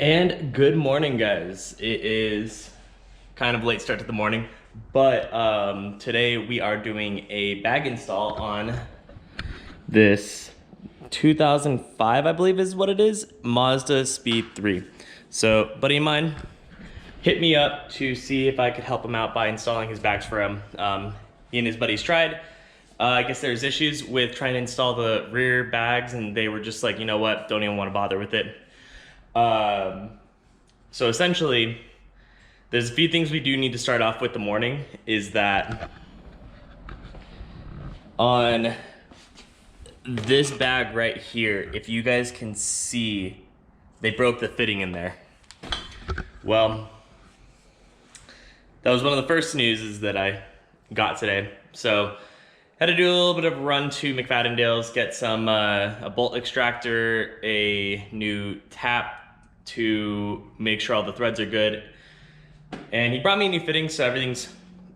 And good morning, guys. It is kind of late start to the morning, but today we are doing a bag install on this 2005, I believe is what it is, Mazda Speed 3. So, buddy of mine hit me up to see if I could help him out by installing his bags for him. He and his buddies tried. I guess there's issues with trying to install the rear bags, and they were just like, you know what, don't even want to bother with it. So essentially, there's a few things we do need to start off with the morning, is that on this bag right here, if you guys can see, they broke the fitting in there. Well, that was one of the first newses that I got today. So had to do a little bit of a run to McFadden's, get some a bolt extractor, a new tap to make sure all the threads are good. And he brought me a new fitting, so everything's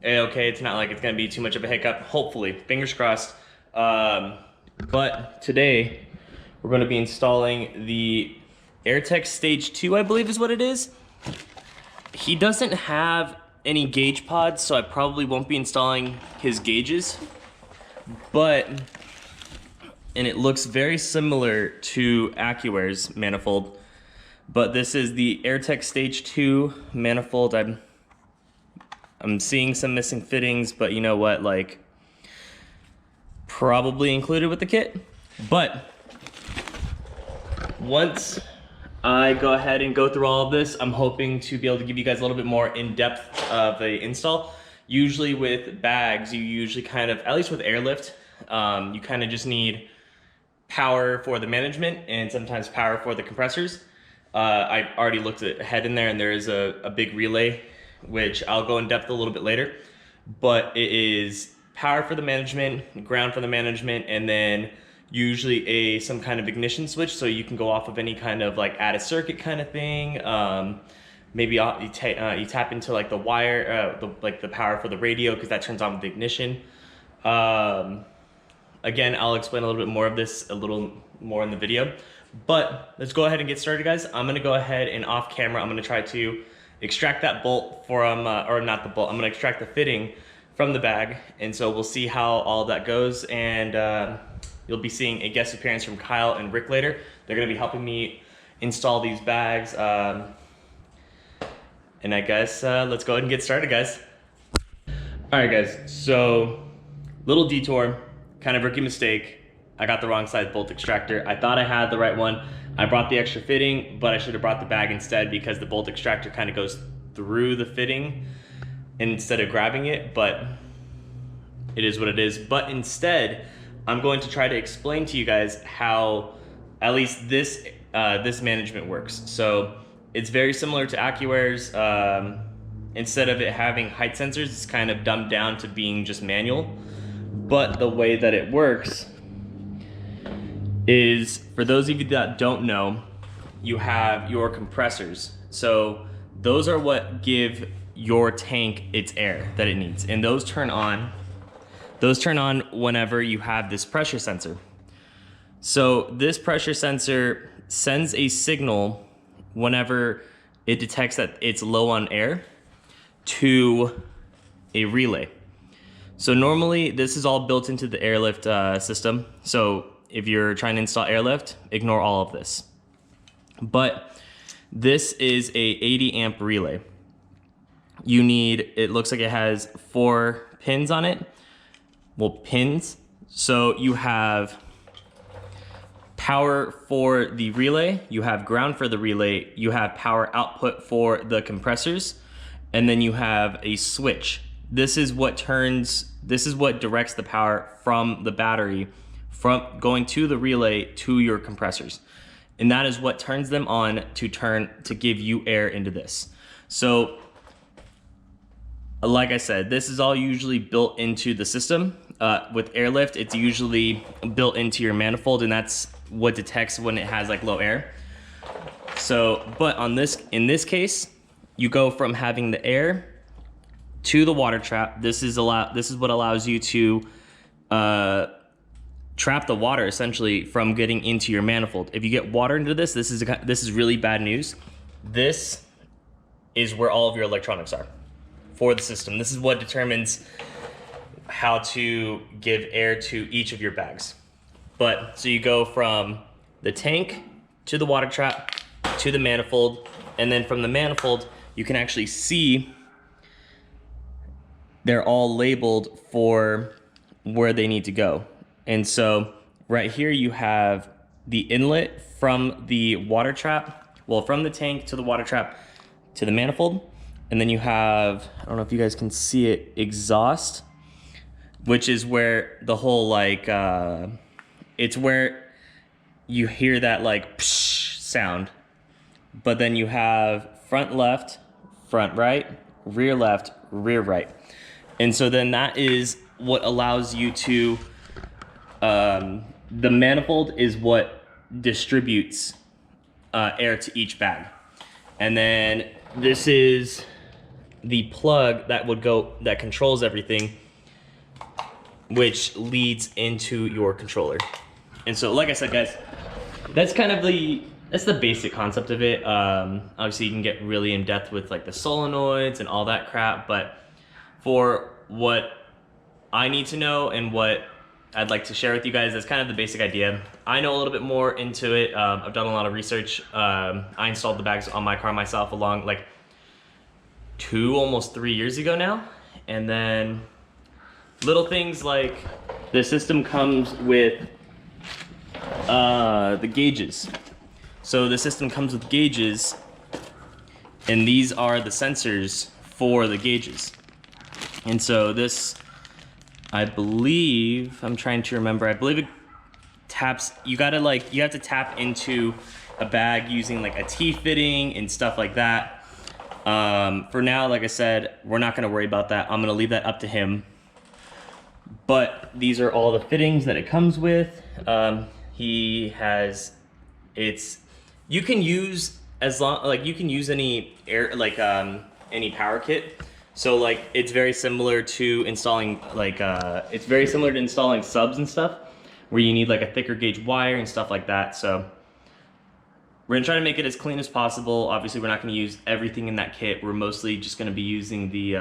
okay. It's not like it's gonna be too much of a hiccup, hopefully, fingers crossed. But today, we're gonna be installing the Airtekk Stage 2, I believe is what it is. He doesn't have any gauge pods, so I probably won't be installing his gauges. But, and it looks very similar to AccuAir's manifold, but this is the Airtekk Stage 2 manifold. I'm seeing some missing fittings, but you know what, like, probably included with the kit. But once I go ahead and go through all of this, I'm hoping to be able to give you guys a little bit more in-depth of the install. Usually with bags, you usually kind of, at least with airlift, you kind of just need power for the management and sometimes power for the compressors. I already looked ahead in there, and there is a big relay, which I'll go in depth a little bit later. But it is power for the management, ground for the management, and then usually some kind of ignition switch, so you can go off of any kind of like add a circuit kind of thing. Maybe you tap into like the wire, like the power for the radio, because that turns on with the ignition. Again, I'll explain a little bit more of this a little more in the video. But let's go ahead and get started, guys. I'm gonna go ahead and off camera, I'm gonna try to extract that bolt from, or not the bolt, I'm gonna extract the fitting from the bag. And so we'll see how all that goes. And you'll be seeing a guest appearance from Kyle and Rick later. They're gonna be helping me install these bags. And I guess let's go ahead and get started, guys. All right, guys, so little detour, kind of rookie mistake. I got the wrong size bolt extractor. I thought I had the right one. I brought the extra fitting, but I should have brought the bag instead, because the bolt extractor kind of goes through the fitting instead of grabbing it, but it is what it is. But instead, I'm going to try to explain to you guys how at least this management works. So it's very similar to AccuAir's. Instead of it having height sensors, it's kind of dumbed down to being just manual. But the way that it works is, for those of you that don't know, you have your compressors. So those are what give your tank its air that it needs. And those turn on whenever you have this pressure sensor. So this pressure sensor sends a signal whenever it detects that it's low on air to a relay. So normally this is all built into the airlift system. So if you're trying to install airlift, ignore all of this. But this is a 80 amp relay. You need, it looks like it has 4 pins on it. Well, pins. So you have power for the relay, you have ground for the relay, you have power output for the compressors, and then you have a switch. This is what directs the power from the battery from going to the relay to your compressors. And that is what turns them on to give you air into this. So like I said, this is all usually built into the system. With airlift, it's usually built into your manifold, and that's what detects when it has like low air. So, but in this case, you go from having the air to the water trap. This is what allows you to trap the water essentially from getting into your manifold. If you get water into this is really bad news, this is where all of your electronics are for the system. This is what determines how to give air to each of your bags. But so you go from the tank to the water trap to the manifold, and then from the manifold you can actually see they're all labeled for where they need to go. And so right here you have the inlet from the water trap, well, from the tank to the water trap to the manifold. And then you have, I don't know if you guys can see it, exhaust, which is where the whole like, it's where you hear that like psh sound. But then you have front left, front right, rear left, rear right. And so then that is what allows you to, the manifold is what distributes air to each bag. And then this is the plug that would go, that controls everything, which leads into your controller. And so, like I said, guys, that's kind of that's the basic concept of it. Obviously you can get really in depth with like the solenoids and all that crap, but for what I need to know and what I'd like to share with you guys, that's kind of the basic idea. I know a little bit more into it. I've done a lot of research. I installed the bags on my car myself along like almost 3 years ago now. And then little things like the system comes with the gauges. So the system comes with gauges, and these are the sensors for the gauges. And so this, I believe, I'm trying to remember, I believe it taps, you have to tap into a bag using like a T-fitting and stuff like that. For now, like I said, we're not gonna worry about that. I'm gonna leave that up to him. But these are all the fittings that it comes with. He has, you can use you can use any any power kit. So like it's very similar to installing subs and stuff, where you need like a thicker gauge wire and stuff like that. So we're gonna try to make it as clean as possible. Obviously we're not gonna use everything in that kit. We're mostly just gonna be using the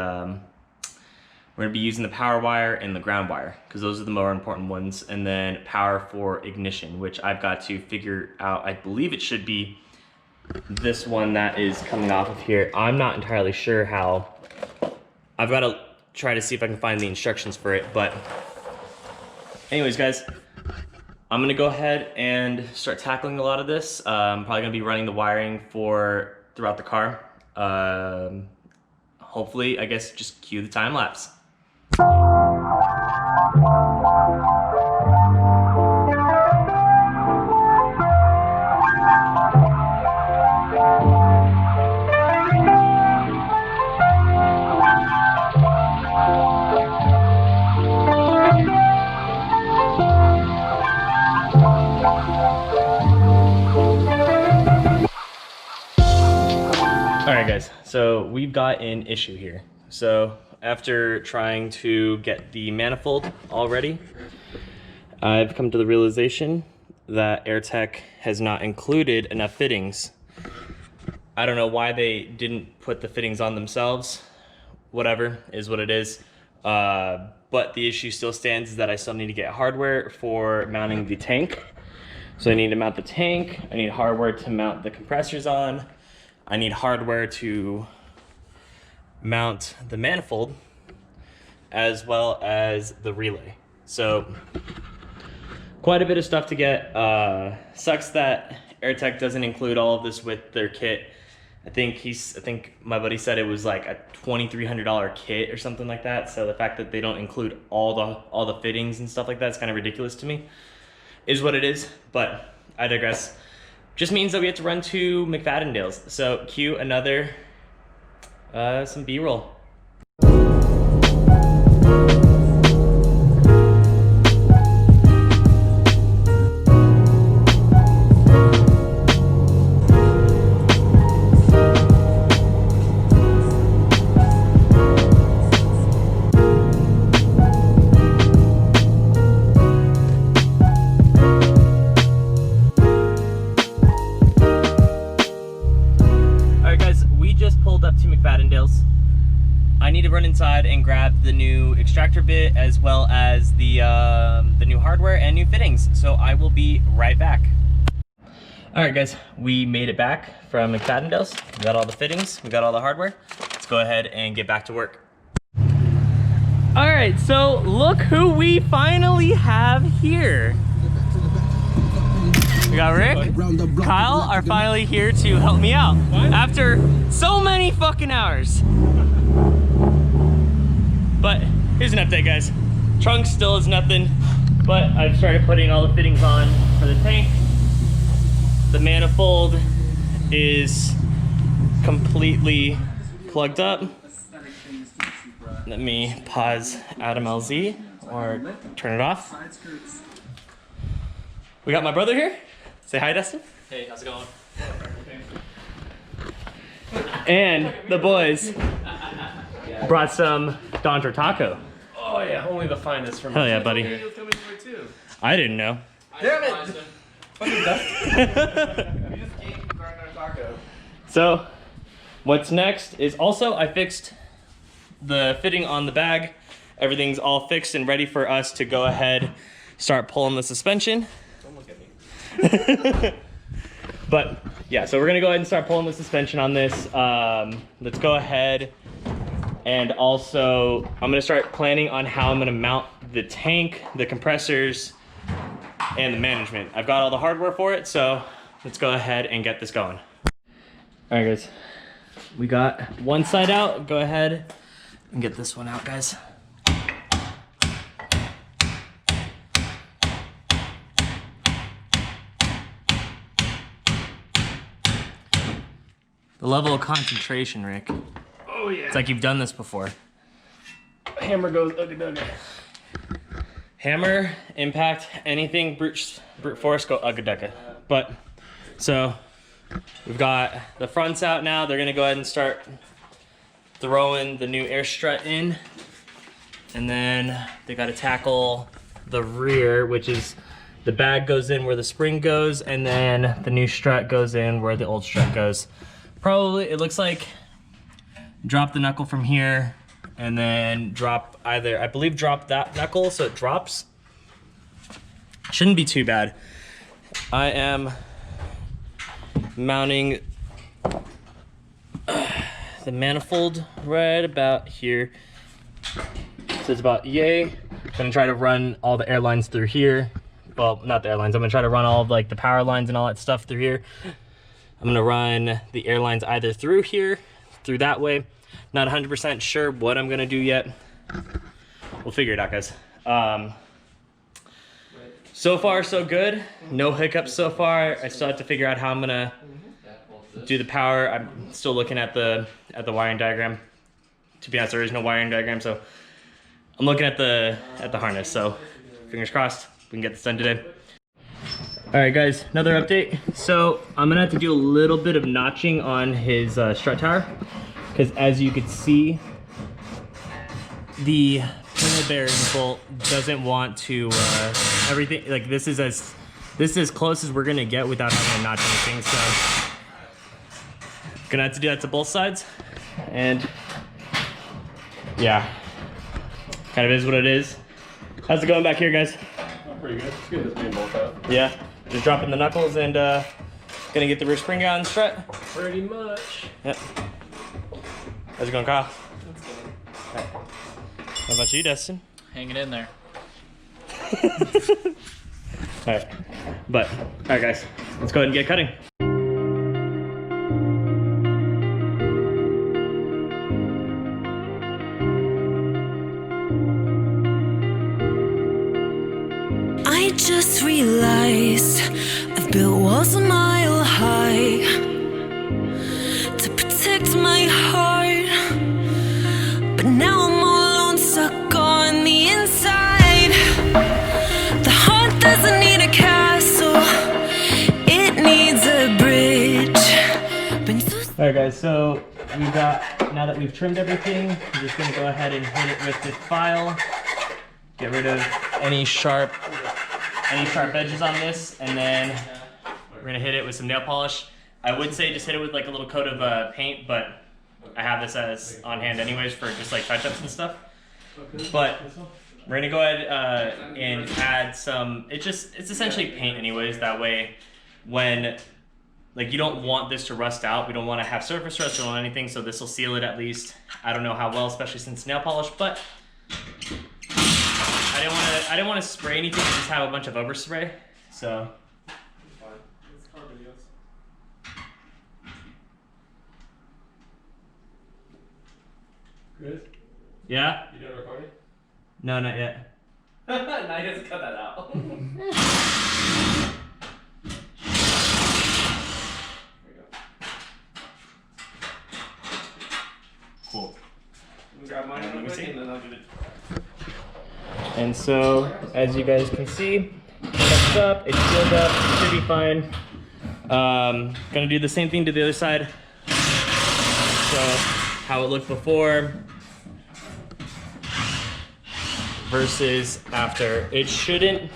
power wire and the ground wire, because those are the more important ones, and then power for ignition, which I've got to figure out. I believe it should be this one that is coming off of here. I'm not entirely sure how. I've got to try to see if I can find the instructions for it. But anyways, guys, I'm gonna go ahead and start tackling a lot of this. I'm probably gonna be running the wiring throughout the car. Hopefully, I guess, just cue the time lapse. Alright guys, so we've got an issue here. So after trying to get the manifold all ready, I've come to the realization that Airtekk has not included enough fittings. I don't know why they didn't put the fittings on themselves. Whatever, is what it is. But the issue still stands is that I still need to get hardware for mounting the tank. So I need to mount the tank, I need hardware to mount the compressors on, I need hardware to mount the manifold, as well as the relay. So quite a bit of stuff to get. Sucks that Airtekk doesn't include all of this with their kit. I think my buddy said it was like a $2,300 kit or something like that. So the fact that they don't include all the fittings and stuff like that is kind of ridiculous to me. Is what it is, but I digress. Just means that we have to run to McFadden's. So cue another some B-roll. pulled up to McFadden's. I need to run inside and grab the new extractor bit as well as the new hardware and new fittings. So I will be right back. All right, guys, we made it back from McFadden's. We got all the fittings, we got all the hardware. Let's go ahead and get back to work. All right, so look who we finally have here. We got Rick, Kyle are finally here to help me out after so many fucking hours. But here's an update, guys. Trunk still is nothing, but I've started putting all the fittings on for the tank. The manifold is completely plugged up. Let me pause Adam LZ or turn it off. We got my brother here. Say hi, Dustin. Hey, how's it going? And the boys brought some Don Taco. Oh yeah, only the finest from. Hell yeah, buddy. I didn't know. Damn it! Fucking Dustin. You just gave Don Taco. So, what's next is also I fixed the fitting on the bag. Everything's all fixed and ready for us to go ahead, start pulling the suspension. Don't look at me. But yeah, so we're gonna go ahead and start pulling the suspension on this. Let's go ahead and also I'm gonna start planning on how I'm gonna mount the tank, the compressors, and the management. I've got all the hardware for it, so let's go ahead and get this going. All right, guys, we got one side out. Go ahead and get this one out, guys. The level of concentration, Rick. Oh yeah. It's like you've done this before. Hammer goes ugga dugga. Hammer, impact, anything brute force, go ugga dugga. But, so, we've got the fronts out now. They're gonna go ahead and start throwing the new air strut in. And then they gotta tackle the rear, which is the bag goes in where the spring goes, and then the new strut goes in where the old strut goes. Probably, it looks like, drop the knuckle from here, and then drop either, I believe drop that knuckle so it drops. Shouldn't be too bad. I am mounting the manifold right about here. So it's about yay. I'm gonna try to run all the air lines through here. Well, not the air lines, I'm gonna try to run all of like the power lines and all that stuff through here. I'm gonna run the air lines either through here, through that way. Not 100% sure what I'm gonna do yet. We'll figure it out, guys. So far, so good. No hiccups so far. I still have to figure out how I'm gonna do the power. I'm still looking at the wiring diagram. To be honest, there is no wiring diagram, so I'm looking at the harness. So fingers crossed, we can get this done today. All right, guys, another update. So I'm gonna have to do a little bit of notching on his strut tower, because as you can see, the pintle bearing bolt doesn't want to everything. Like this is as close as we're gonna get without having to notch anything. So gonna have to do that to both sides, and yeah, kind of is what it is. How's it going back here, guys? Oh, pretty good. Let's get this main bolt out. Yeah, just dropping the knuckles and gonna get the rear spring out and strut. Pretty much. Yep. How's it going, Kyle? That's good. Right. How about you, Dustin? Hanging in there. All right, but all right, guys, let's go ahead and get cutting. I just realized I've built walls a mile high to protect my heart, but now I'm all alone, stuck on the inside. The heart doesn't need a castle, it needs a bridge. All right, guys, so we've got, now that we've trimmed everything, I'm just gonna go ahead and hit it with this file, get rid of any sharp edges on this, and then we're gonna hit it with some nail polish. I would say just hit it with like a little coat of paint, but I have this as on hand anyways for just like touch-ups and stuff. But we're gonna go ahead and add some, it's essentially paint anyways, that way when, like you don't want this to rust out, we don't want to have surface rust or anything, so this will seal it at least. I don't know how well, especially since nail polish, but I didn't want to spray anything and just have a bunch of overspray, so. It's fine. It's carbon, yes. Chris? Yeah? You done recording? No, not yet. No, he doesn't cut that out. Cool. Grab mine Let me see. and then I'll give it. And so, as you guys can see, it's up, it's sealed up, it should be fine. Gonna do the same thing to the other side. So, how it looked before versus after. It shouldn't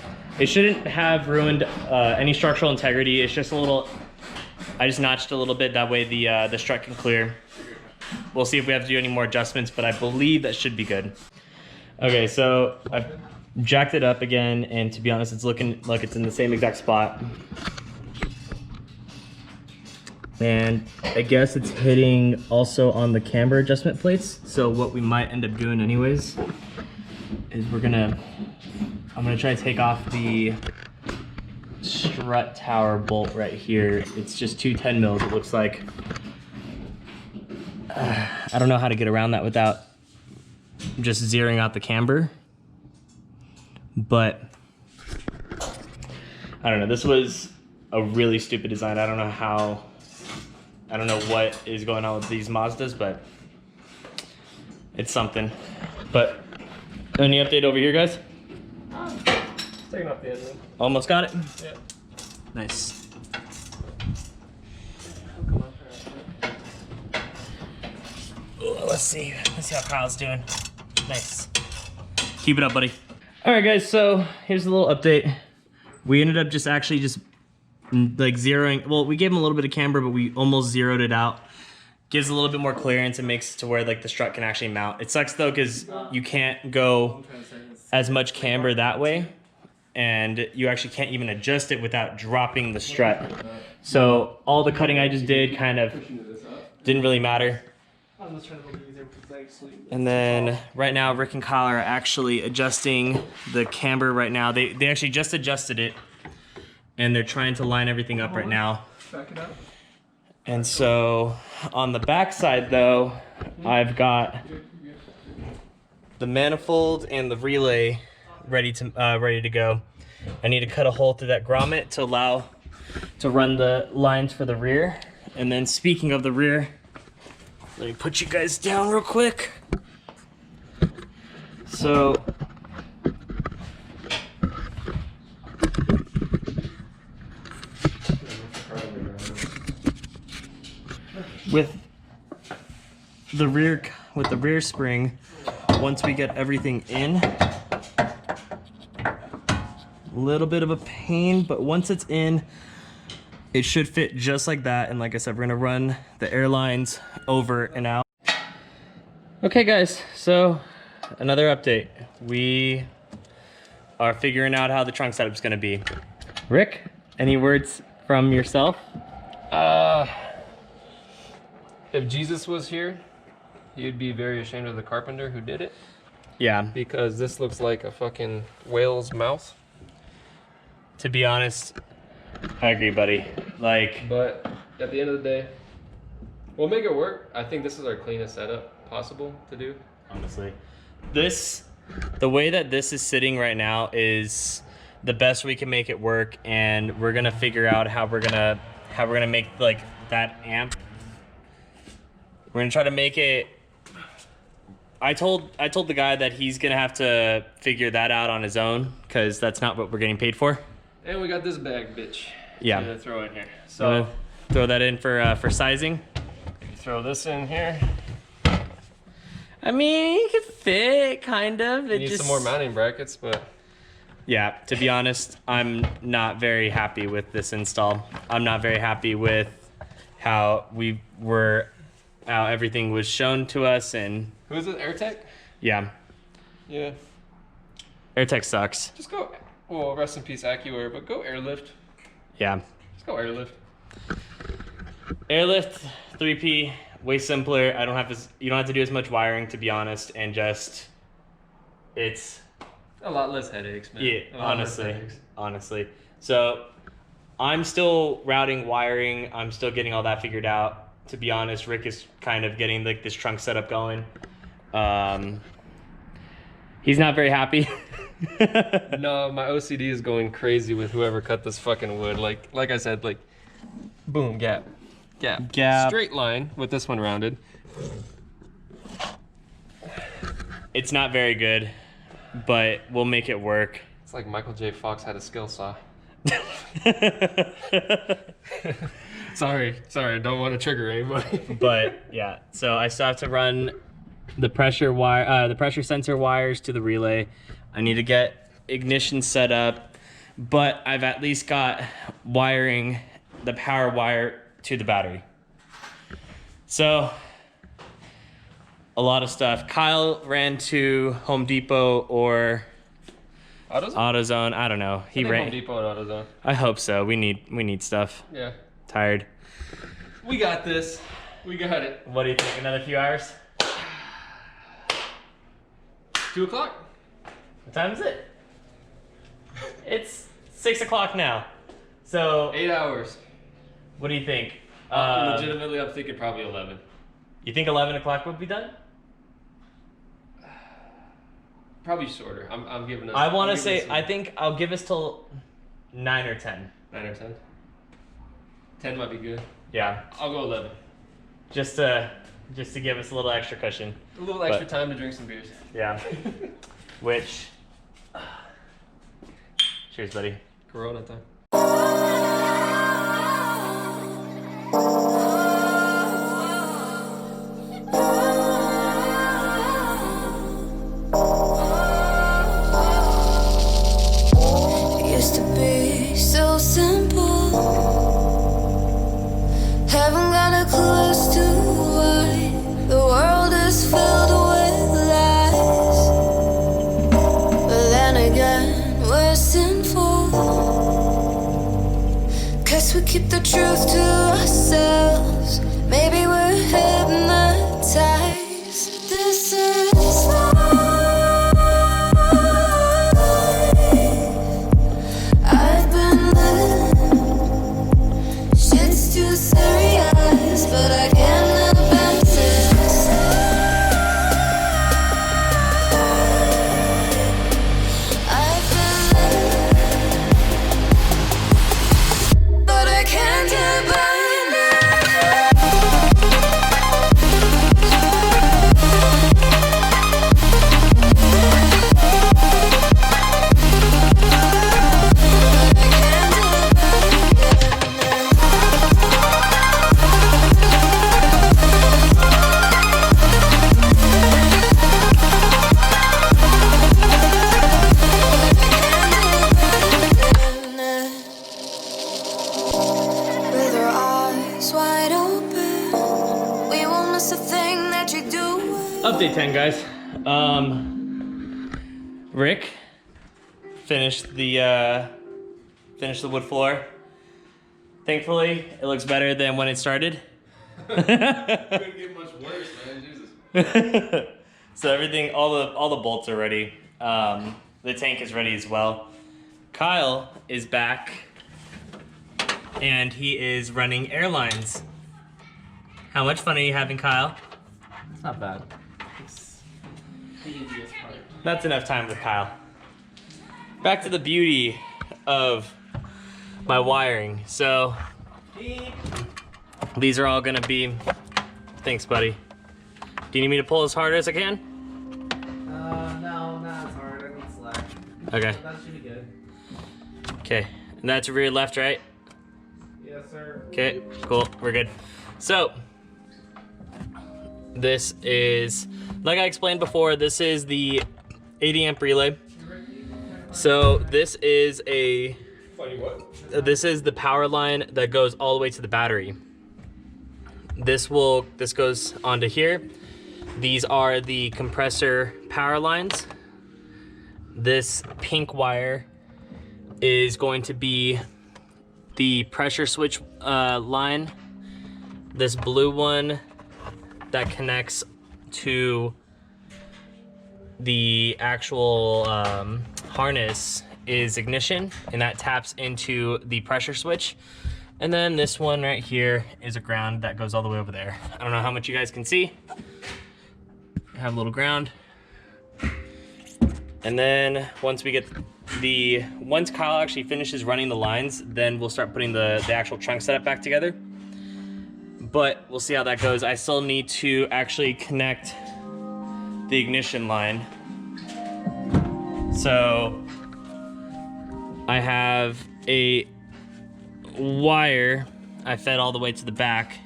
have ruined any structural integrity. It's just a little, I just notched a little bit, that way the strut can clear. We'll see if we have to do any more adjustments, but I believe that should be good. Okay, so I've jacked it up again, and to be honest, it's looking like it's in the same exact spot. And I guess it's hitting also on the camber adjustment plates. So what we might end up doing anyways is I'm gonna try to take off the strut tower bolt right here. It's just 210 mils, it looks like. I don't know how to get around that without just zeroing out the camber, but I don't know. This was a really stupid design. I don't know what is going on with these Mazdas, but it's something. But any update over here, guys? Taking off the engine. Almost got it? Yeah. Nice. Ooh, let's see how Kyle's doing. Nice. Keep it up, buddy. All right, guys, so here's a little update. We ended up just like zeroing, well, we gave him a little bit of camber, but we almost zeroed it out. Gives a little bit more clearance and makes it to where like the strut can actually mount. It sucks though, because you can't go as much camber that way, and you actually can't even adjust it without dropping the strut. So all the cutting I just did kind of didn't really matter. And then right now, Rick and Kyle are actually adjusting the camber right now. They actually just adjusted it, and they're trying to line everything up right now. Back it up. And so on the back side though, I've got the manifold and the relay ready to go. I need to cut a hole through that grommet to allow to run the lines for the rear. And then speaking of the rear, let me put you guys down real quick. So with the rear spring, once we get everything in, a little bit of a pain, but once it's in, it should fit just like that. And like I said, we're gonna run the airlines over and out. Okay guys, so another update. We are figuring out how the trunk setup is gonna be. Rick, any words from yourself? If Jesus was here, he'd be very ashamed of the carpenter who did it. Yeah. Because this looks like a fucking whale's mouth. To be honest, I agree, buddy. Like, But at the end of the day, we'll make it work. I think this is our cleanest setup possible to do. honestly, the way that this is sitting right now is the best we can make it work, and we're gonna figure out how we're gonna make like that amp. We're gonna try to make it. I told the guy that he's gonna have to figure that out on his own, because that's not what we're getting paid for. And we got this bag, bitch. Yeah. To throw in here. So throw that in for sizing. Throw this in here. I mean, it could fit, kind of. We need some more mounting brackets, but yeah, to be honest, I'm not very happy with this install. I'm not very happy with how we were how everything was shown to us, and Who is it? Airtekk? yeah, Yeah. Airtekk sucks. Just go. Well, rest in peace, AccuAir, but go Airlift. Yeah. Just go Airlift. Airlift 3P, way simpler. I don't have to. You don't have to do as much wiring, to be honest, and just it's A lot less headaches, man. yeah. A lot less Honestly, headaches. honestly. So I'm still routing wiring. I'm still getting all that figured out. To be honest, Rick is kind of getting like this trunk setup going. He's not very happy. No, my OCD is going crazy with whoever cut this fucking wood. Like I said, like, boom, gap. Straight line with this one rounded. It's not very good, but we'll make it work. It's like Michael J. Fox had a skill saw. Sorry, I don't want to trigger anybody. But yeah, so I still have to run the pressure wire, the pressure sensor wires to the relay. I need to get ignition set up, but I've at least got wiring the power wire to the battery. So a lot of stuff. Kyle ran to Home Depot or AutoZone. I don't know. He ran. Home Depot and AutoZone. I hope so. We need stuff. Yeah. Tired. We got this. We got it. What do you think? Another few hours? 2 o'clock. What time is it? It's 6 o'clock now. So 8 hours. what do you think? Legitimately, I'm thinking probably 11. You think 11 o'clock would be done? Probably shorter. I'm giving us. I want to say, I think I'll give us till 9 or 10. 9 or 10. 10 might be good. Yeah, I'll go 11. just to give us a little extra cushion. A little extra time to drink some beers. Yeah. Which. Cheers, buddy. Corona time. It used to be so simple. Haven't got a clue as to why the world is filled with lies. But then again, we're sinful. 'Cause we keep the truth to ourselves. Maybe we're hypnotized. This is life. I've been living. Shit's too serious, but I can't abandon this. I've been living, but I can't abandon it. With our eyes wide open, we won't miss a thing that you do. Update 10, guys. Rick finished the wood floor. Thankfully, it looks better than when it started. Couldn't get much worse, man. Jesus. So everything, all the bolts are ready. The tank is ready as well. Kyle is back, and he is running airlines. How much fun are you having, Kyle? It's not bad. It's the easiest part. That's enough time with Kyle. Back to the beauty of my wiring. So these are all gonna be, thanks buddy. Do you need me to pull as hard as I can? No, not as hard. I need slack. Okay. That should be good. Okay, and that's rear left, right? Yes, sir. Okay, cool, we're good. So, this is, like I explained before, this is the 80 amp relay. So this is Funny what? this is the power line that goes all the way to the battery. this goes onto here. These are the compressor power lines. This pink wire is going to be the pressure switch line. This blue one that connects to the actual harness is ignition, and that taps into the pressure switch. And then this one right here is a ground that goes all the way over there. I don't know how much you guys can see. I have a little ground. And then once Kyle actually finishes running the lines, then we'll start putting the actual trunk setup back together. But we'll see how that goes. I still need to actually connect the ignition line. So I have a wire I fed all the way to the back.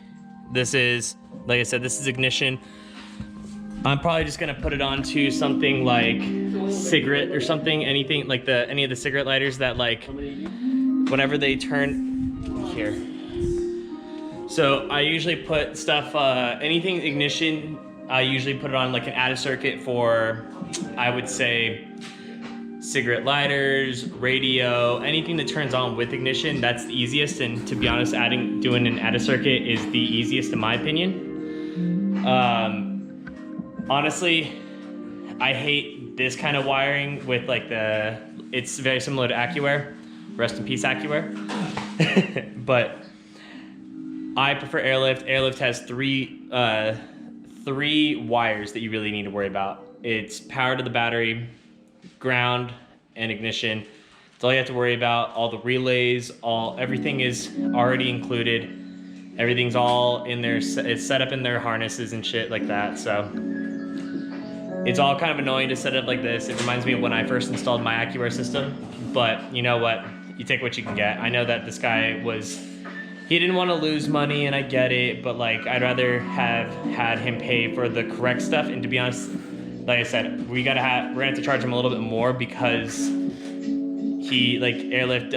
This is, like I said, this is ignition. I'm probably just gonna put it onto something like cigarette or something, anything like any of the cigarette lighters that, like, whenever they turn here. So I usually put stuff, anything ignition, I usually put it on like an added circuit for, I would say, cigarette lighters, radio, anything that turns on with ignition. That's the easiest, and to be honest, doing an added circuit is the easiest in my opinion. Honestly, I hate this kind of wiring with like it's very similar to AccuWare. Rest in peace, AccuWare. But I prefer Airlift. Airlift has three wires that you really need to worry about. It's power to the battery, ground, and ignition. That's all you have to worry about. All the relays, everything is already included. Everything's all in there. It's set up in their harnesses and shit like that. So it's all kind of annoying to set up like this. It reminds me of when I first installed my AccuWare system. But you know what? You take what you can get. I know that this guy he didn't want to lose money, and I get it, but like I'd rather have had him pay for the correct stuff. And to be honest, like I said, we're gonna have to charge him a little bit more because he, like, AccuWare,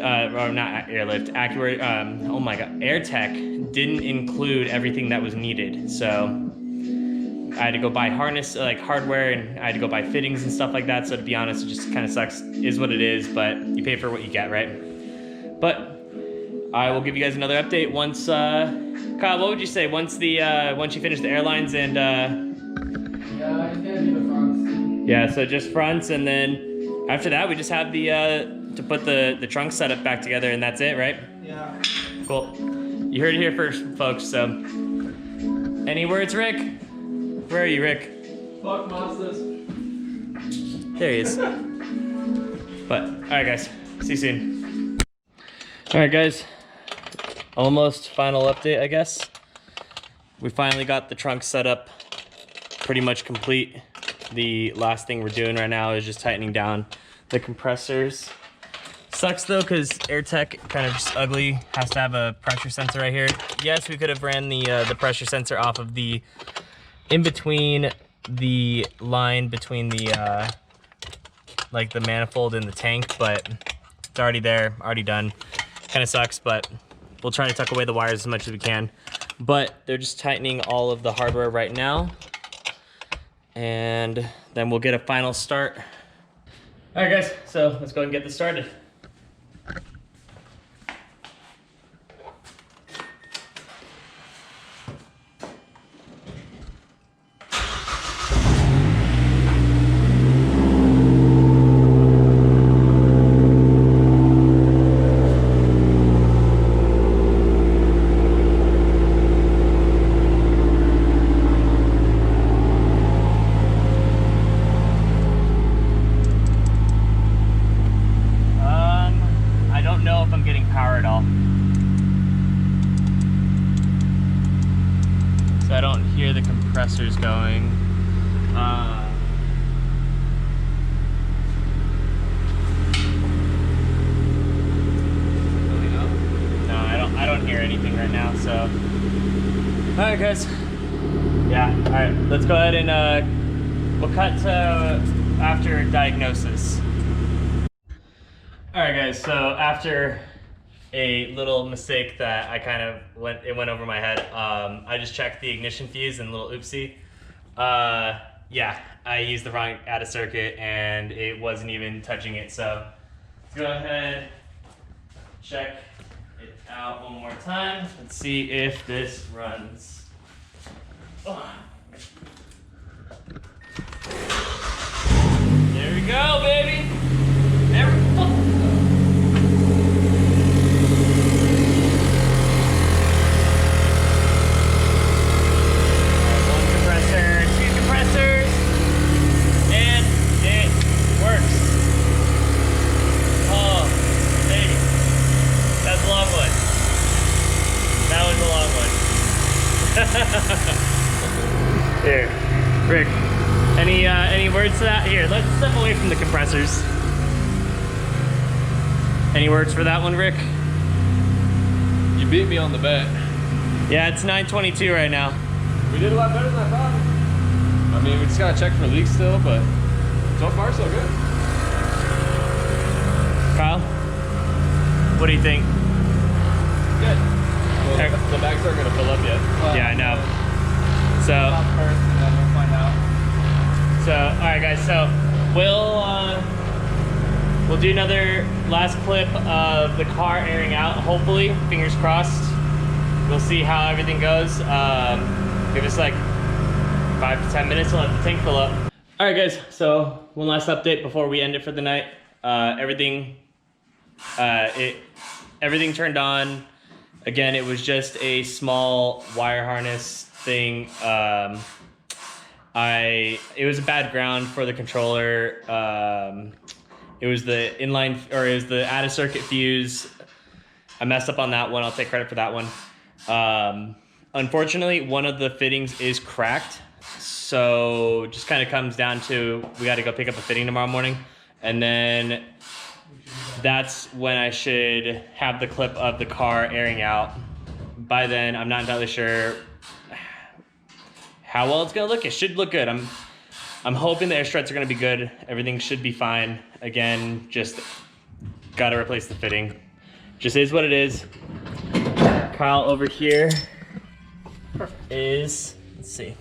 oh my god, Airtekk didn't include everything that was needed. So I had to go buy hardware, and I had to go buy fittings and stuff like that. So to be honest, it just kind of sucks, is what it is, but you pay for what you get, right? But I will give you guys another update once, Kyle, what would you say once you finish the airlines and, Yeah, it's gonna be the fronts. yeah, so just fronts, and then after that, we just have to put the trunk setup back together, and that's it, right? Yeah. Cool. You heard it here first, folks, so. Any words, Rick? Where are you, Rick? Fuck monsters. There he is. But, alright guys, see you soon. Alright guys, almost final update, I guess. We finally got the trunk set up pretty much complete. The last thing we're doing right now is just tightening down the compressors. Sucks though, because Airtekk kind of just ugly, has to have a pressure sensor right here. Yes, we could have ran the pressure sensor off of the, in between the line between the, like the manifold and the tank, but it's already there, already done. Kind of sucks, but we'll try to tuck away the wires as much as we can. But they're just tightening all of the hardware right now, and then we'll get a final start. All right guys, so let's go ahead and get this started. I don't hear the compressors going. No, I don't hear anything right now. So, all right, guys. Yeah. All right. Let's go ahead and we'll cut to after diagnosis. All right, guys. So after a little mistake that I kind of went over my head. I just checked the ignition fuse and a little oopsie. Yeah, I used the wrong out of circuit and it wasn't even touching it. So let's go ahead, check it out one more time. Let's see if this runs. Oh. There we go, baby. There we go. One compressor, two compressors, and it works. Oh, baby. That's a long one. That was a long one. Here, Rick. Any words to that? Here, let's step away from the compressors. Any words for that one, Rick? You beat me on the bet. Yeah, it's 9:22 right now. We did a lot better than I thought. I mean, we just gotta check for leaks still, but so far so good. Kyle, what do you think? Good. Well, the bags aren't gonna fill up yet. Yeah, I know. So, First, and then we'll find out. all right, guys. So we'll do another last clip of the car airing out. Hopefully, fingers crossed. We'll see how everything goes. Give us like 5 to 10 minutes. We'll let the tank fill up. All right, guys. So one last update before we end it for the night. Everything turned on. Again, it was just a small wire harness thing. It was a bad ground for the controller. It was the inline, or it was the out of circuit fuse. I messed up on that one. I'll take credit for that one. Unfortunately, one of the fittings is cracked. So just kind of comes down to, we got to go pick up a fitting tomorrow morning. And then that's when I should have the clip of the car airing out. By then, I'm not entirely sure how well it's gonna look. It should look good. I'm hoping the air struts are gonna be good. Everything should be fine. Again, just gotta replace the fitting. Just is what it is. Kyle over here is, let's see,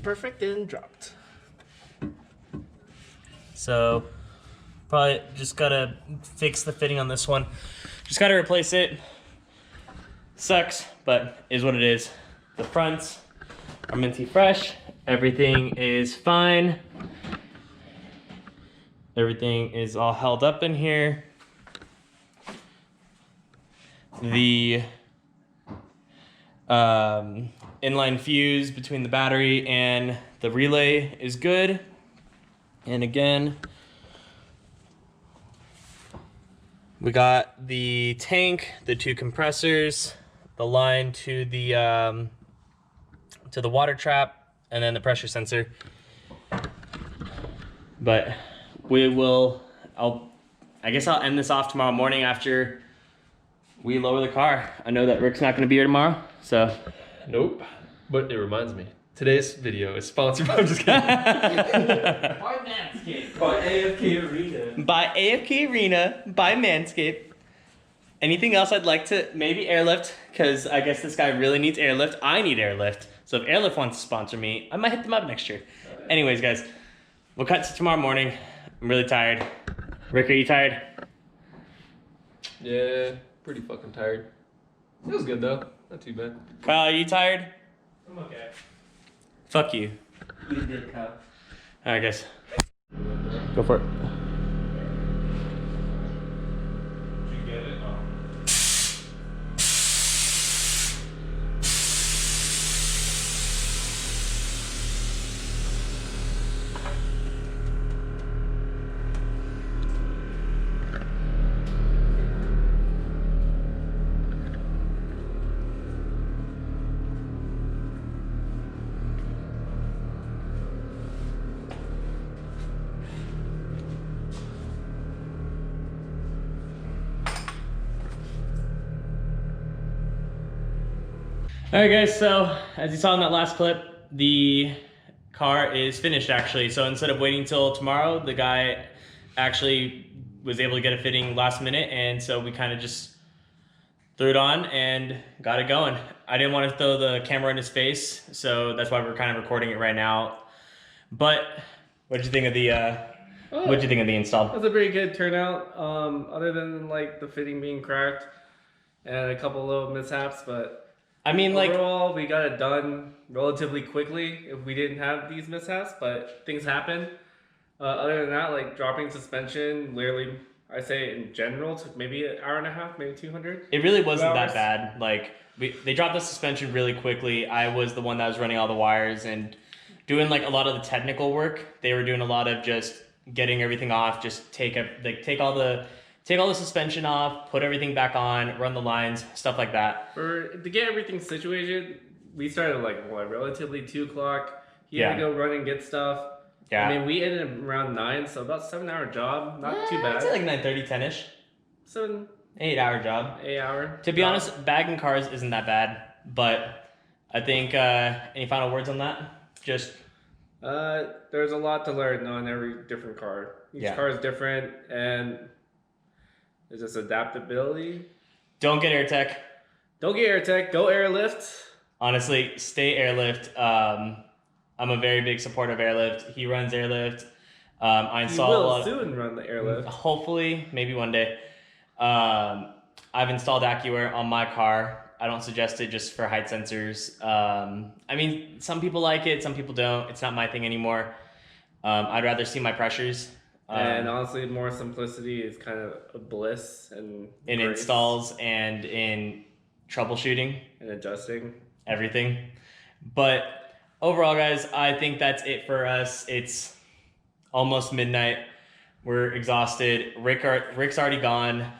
perfect and dropped. So probably just gotta fix the fitting on this one. Just gotta replace it. Sucks, but is what it is. The fronts are minty fresh. Everything is fine. Everything is all held up in here. The inline fuse between the battery and the relay is good. And again, we got the tank, the two compressors, the line to the water trap, and then the pressure sensor. But I guess I'll end this off tomorrow morning after we lower the car. I know that Rick's not gonna be here tomorrow, so. Nope. But it reminds me, today's video is sponsored by, I'm just kidding. By Manscaped. By AFK Arena. By AFK Arena, by Manscaped. Anything else I'd like to, maybe airlift, because I guess this guy really needs airlift. I need airlift. So if airlift wants to sponsor me, I might hit them up next year. Anyways, guys, we'll cut to tomorrow morning. I'm really tired. Rick, are you tired? Yeah, pretty fucking tired. It was good though, not too bad. Kyle, are you tired? I'm okay. Fuck you. You did, Kyle. All right, guys. Go for it. Did you get it? Oh. All right, guys, so as you saw in that last clip, the car is finished actually. So instead of waiting till tomorrow, the guy actually was able to get a fitting last minute, and so we kind of just threw it on and got it going. I didn't want to throw the camera in his face, so that's why we're kind of recording it right now. But what'd you think of the install? It was a pretty good turnout, other than like the fitting being cracked and a couple little mishaps, but I mean, like, overall we got it done relatively quickly if we didn't have these mishaps, but things happen. Other than that, like dropping suspension, literally, I say in general, took maybe an hour and a half, maybe 200. it really wasn't that bad. Like, they dropped the suspension really quickly. I was the one that was running all the wires and doing like a lot of the technical work. They were doing a lot of just getting everything off, just take all the suspension off, put everything back on, run the lines, stuff like that. To get everything situated, we started like relatively 2 o'clock. He had to go run and get stuff. Yeah. I mean, we ended around 9, so about 7-hour job. Not too bad. I'd say like 9:30, 10ish. 8-hour job. 8 hour. To be honest, bagging cars isn't that bad, but I think any final words on that? Just there's a lot to learn on every different car. Each car is different, and there's just adaptability. Don't get Airtekk. Don't get Airtekk. Go Airlift. Honestly, stay Airlift. I'm a very big supporter of Airlift. He runs Airlift. I install He will soon run the Airlift. Hopefully, maybe one day. I've installed AccuAir on my car. I don't suggest it just for height sensors. I mean, some people like it, some people don't. It's not my thing anymore. I'd rather see my pressures. And honestly, more simplicity is kind of a bliss and in grace. Installs and in troubleshooting. And adjusting. Everything. But overall, guys, I think that's it for us. It's almost midnight. We're exhausted. Rick's already gone.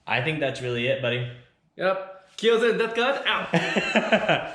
I think that's really it, buddy. Yep. Kills it. That's good. Out.